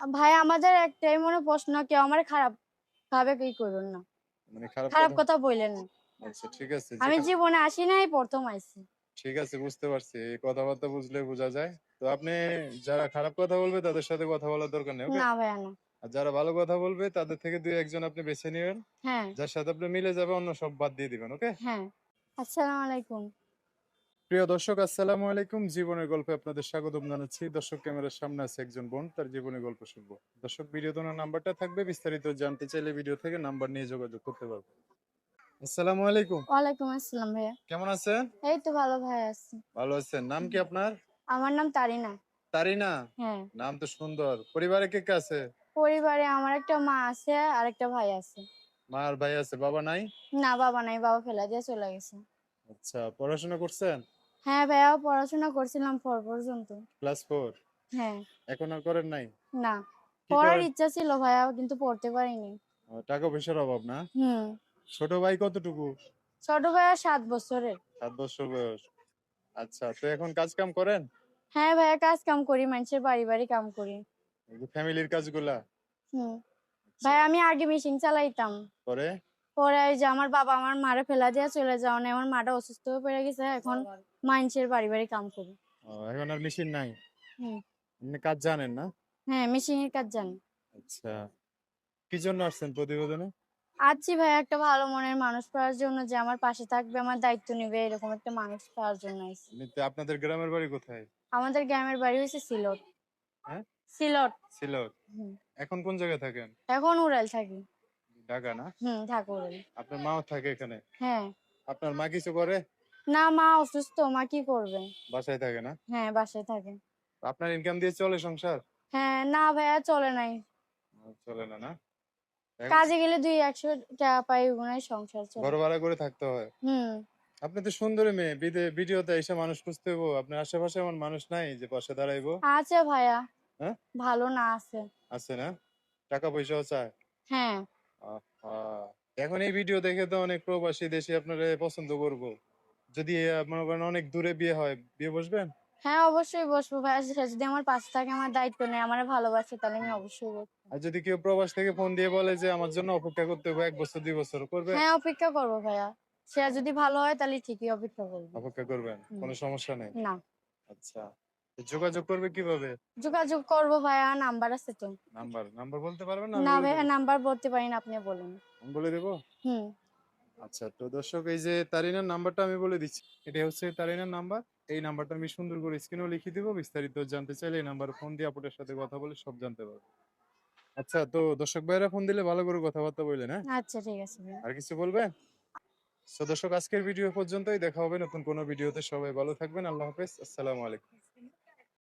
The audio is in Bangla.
ভাই আমাদের একটাই মনে প্রশ্ন, কেউ আমার খারাপ ভাবে কি করুন না, মানে খারাপ খারাপ কথা। কথা বললেন না। আচ্ছা ঠিক আছে, আমি জীবনে আসি নাই, প্রথম আইছি। ঠিক আছে, বুঝতে পারছি। এই কথাবার্তা বুঝলে বোঝা যায়। তো আপনি যারা খারাপ কথা বলবে তাদের সাথে কথা বলার দরকার নেই, ওকে? না ভাইয়া না। আর যারা ভালো কথা বলবে তাদের থেকে দুই একজন আপনি বেছে নিবেন, হ্যাঁ। যার সাথে আপনি মিলে যাবে, অন্য সব বাদ দিয়ে দিবেন, ওকে? হ্যাঁ। আসসালামু আলাইকুম। প্রিয় দর্শক, আসসালামু আলাইকুম। জীবনের গল্পে আপনাদের স্বাগতম জানাচ্ছি। দর্শক, ক্যামেরার সামনে আছে একজন বোন, তার জীবনের গল্প শুনবো। দর্শক, ভিডিওতে ওনার নাম্বারটা থাকবে, বিস্তারিত জানতে চাইলে ভিডিও থেকে নাম্বার নিয়ে যোগাযোগ করতে পারবে। আসসালামু আলাইকুম। ওয়ালাইকুম আসসালাম ভাইয়া। কেমন আছেন? এই তো ভালো ভাই আছি। ভালো আছেন? নাম কি আপনার? আমার নাম তারিনা। তারিনা? হ্যাঁ। নাম তো সুন্দর। পরিবারে কে কে আছে? পরিবারে আমার একটা মা আছে আর একটা ভাই আছে। মা আর ভাই আছে, বাবা নাই? না বাবা নাই, বাবা ফেলা দিয়ে চলে গেছে। আচ্ছা, পড়াশোনা করছেন? হ্যাঁ ভাইয়া, পড়াশোনা করছিলাম 4 পর্যন্ত। ক্লাস 4? হ্যাঁ। এখন আর করেন নাই? না, কি পড়ার করেন? ইচ্ছা ছিল ভাইয়া, কিন্তু পড়তে পারিনি। টাকা পয়সার অভাব না? হুম। ছোট ভাই কতটুকু? ছোট ভাইয়া 7 বছরের। 7 বছর বয়স। আচ্ছা, তো এখন কাজ কাম করেন? হ্যাঁ ভাইয়া, কাজ কাম করি, মানুষের বাড়ি বাড়ি কাম করি। এই যে ফ্যামিলির কাজগুলা? হুম। আচ্ছা। ভাই আমি আগে মেশিন চালাইতাম। পরে? পরে এই যে আমার বাবা আমার মারে ফেলা দিয়ে চলে যাওয়া, আমার মাটা অসুস্থ হয়ে পড়ে গেছে, এখন মানুষের বাড়ি বাড়ি কাম করি। এখন আর মেশিন নাই? হুম। আপনি কাজ জানেন না? হ্যাঁ, মেশিনের কাজ জানি। আচ্ছা, কি জন্য আসছেন প্রতিবেদনে? আছি ভাই, একটা ভালো মনের মানুষ পাওয়ার জন্য, যে আমার পাশে থাকবে, আমার দায়িত্ব নিবে, এরকম একটা মানুষ পাওয়ার জন্য আইছি। আপনাদের গ্রামের বাড়ি কোথায়? আমাদের গ্রামের বাড়ি হয়েছে সিলট। হ্যাঁ? সিলট। সিলেট। হুম। এখন কোন জায়গায় থাকেন? এখন উড়াল থাকি। ঢাকা না? ঢাকা উড়াল। আপনার মাও থাকে এখানে? হ্যাঁ। আপনার মা কিছু করে? না, মা অসুস্থ, মা কি করবে। বাসায় থাকে না? হ্যাঁ, বাসায় থাকে। আপনার ইনকাম দিয়ে চলে সংসার? হ্যাঁ, না ভাইয়া চলে নাই। চলে না, না? কাজে গেলে 200-100 টাকা পাই, ওগুলাই সংসার চলে। ঘর ভাড়া করে থাকতে হয়? হুম। আপনি তো সুন্দরী মেয়ে, ভিডিওতে এসে মানুষ খুঁজতে হইবো। আপনার আশেপাশে এমন মানুষ নাই যে পাশে দাঁড়াইবো? আছে ভাইয়া, হ্যাঁ? ভালো না আছে। আছে না? টাকা পয়সাও চায়? হ্যাঁ। আহা! এখন এই ভিডিও দেখে তো অনেক প্রবাসী দেশে আপনারে পছন্দ করবো। যদি মনে করেন অনেক দূরে বিয়ে হয়, বিয়ে বসবেন? হ্যাঁ, অবশ্যই বসবো ভাইয়া, সে যদি আমার পাশে থাকে, আমার দায়িত্ব নেয়, আমার ভালোবাসে, তাহলে আমি অবশ্যই বসবো। আর যদি কেউ প্রবাস থেকে ফোন দিয়ে বলে যে আমার জন্য অপেক্ষা করতে হবে 1 বছর 2 বছর, করবে? হ্যাঁ, অপেক্ষা করবো ভাইয়া। সে যদি ভালো হয় তাহলে ঠিকই অপেক্ষা করবো। অপেক্ষা করবেন? হুম। কোনো সমস্যা নেই? না। আচ্ছা। তো যোগাযোগ করবে কিভাবে? যোগাযোগ করবো ভাইয়া, নাম্বার আছে তো। নাম্বার বলতে পারবেন না? আমি না বলে ভাইয়া, দেব? নাম্বার বলতে পারি না, আপনি বলেন। আমি বলে দেব? হুম। আচ্ছা, তো দর্শক, এই যে তারিনার নাম্বারটা আমি বলে দিচ্ছি। এটা হচ্ছে তারিনার নাম্বার। এই নাম্বারটা আমি সুন্দর করে স্ক্রিনেও লিখে দিব। বিস্তারিত জানতে চাইলে এই নাম্বারে ফোন দিয়ে আপুটার সাথে কথা বলে সব জানতে পারবে। আচ্ছা, তো দর্শক ভাইরা ফোন দিলে ভালো করে কথাবার্তা বললেন, হ্যাঁ? আচ্ছা ঠিক আছে ভাইয়া। আর কিছু বলবেন? তো দর্শক, আজকের ভিডিও পর্যন্তই। দেখা হবে নতুন কোনো ভিডিওতে। সবাই ভালো থাকবেন। আল্লাহ হাফেজ। আসসালামু আলাইকুম।